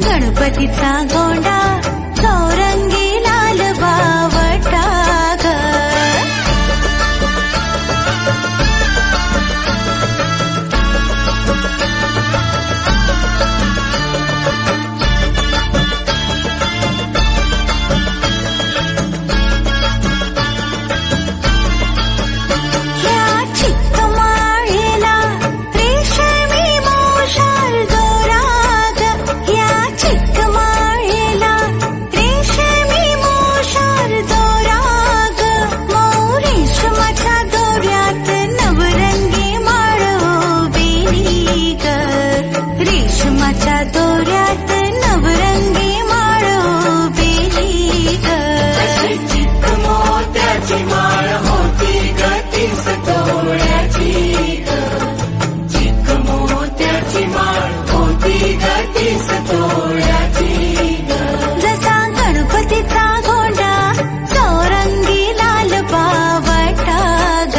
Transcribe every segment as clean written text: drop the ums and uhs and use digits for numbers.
गणपतीचा गोंडा चौरंगी लाल बावटा ग. या चित्तमाळेला रेशमी मोशाल दोरा ग. या चित्तमाळेला रेशमी मोशाल दोरा ग. मऊ रेशमाच्या दोऱ्यात नवरंगी माळ उभी ग. रेशमाच्या दोऱ्यात नवरंगी माळ उभी ग. चित्तमोत्याची माळ होती ग 30 तोळ्याची ग. चित्तमोत्याची माळ होती ग 30 तोळ्याची ग. जसा गणपतीचा गोंडा चौरंगी लाल बावटा ग.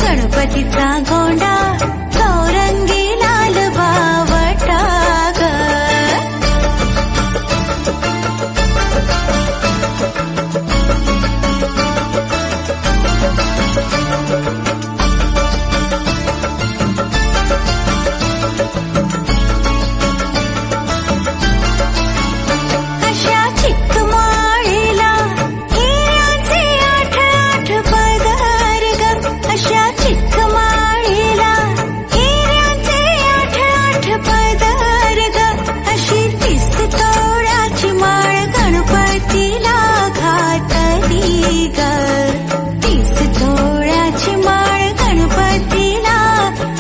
गणपतीचा गोंडा चौरंगी लाल बावटा ग. अशा चित्तमाळेला हिऱ्याचे 8 पदर ग. अशा चित्तमाळेला हिऱ्याचे 8 पदर ग. अशी 30 तोळ्याची माळ गणपतीला घातली ग. 30 तोळ्याची माळ गणपतीला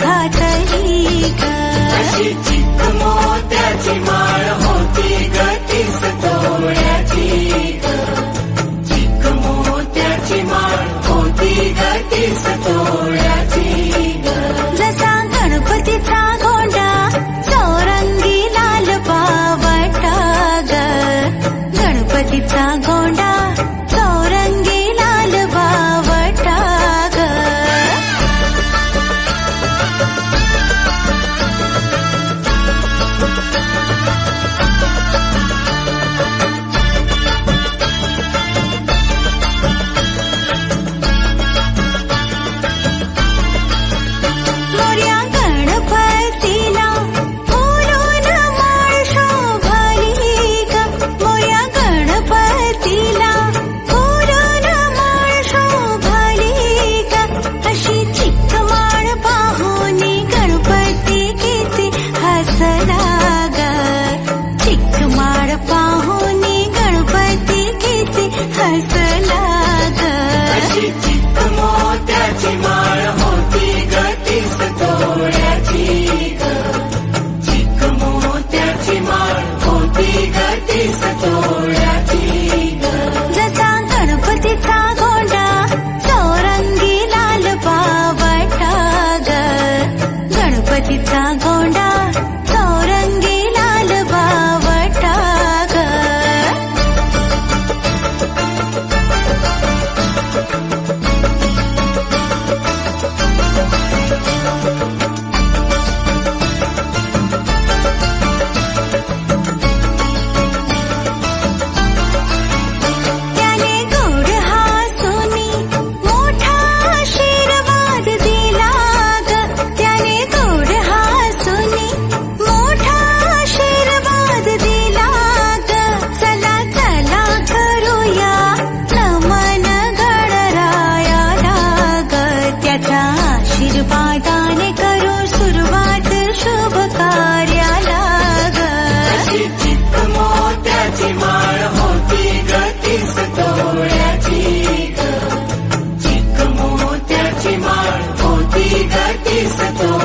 घातली ग. अशी चित्तमोत्याची माळ होती ग 30 तोळ्याची ग. चित्तमोत्याची माळ होती ग 30 तोळ्याची ग. जसा गणपतीचा गोंडा चौरंगी लाल बावटा ग. गणपतीचा गोंडा चौरंगी लाल बावटा ग. मोरया गणपतीला फुलून माळ शोभली ग. मोरया गणपतीला फुलून माळ शोभली ग. अशी चित्तमाळ पाहून गणपती किती हसला ग. चित्तमाळ पाहून गणपती किती हसला ग. अशी चित्तमोत्याची माळ होती ग 30 तोळ्याची ग. चित्तमोत्याची माळ होती ग 30 तोळ्याची ग. जसा गणपतीचा गोंडा चौरंगी लाल बावटा ग. गणपतीचा गोंडा चौरंगी लाल बावटा ग. तीस तोळ्याची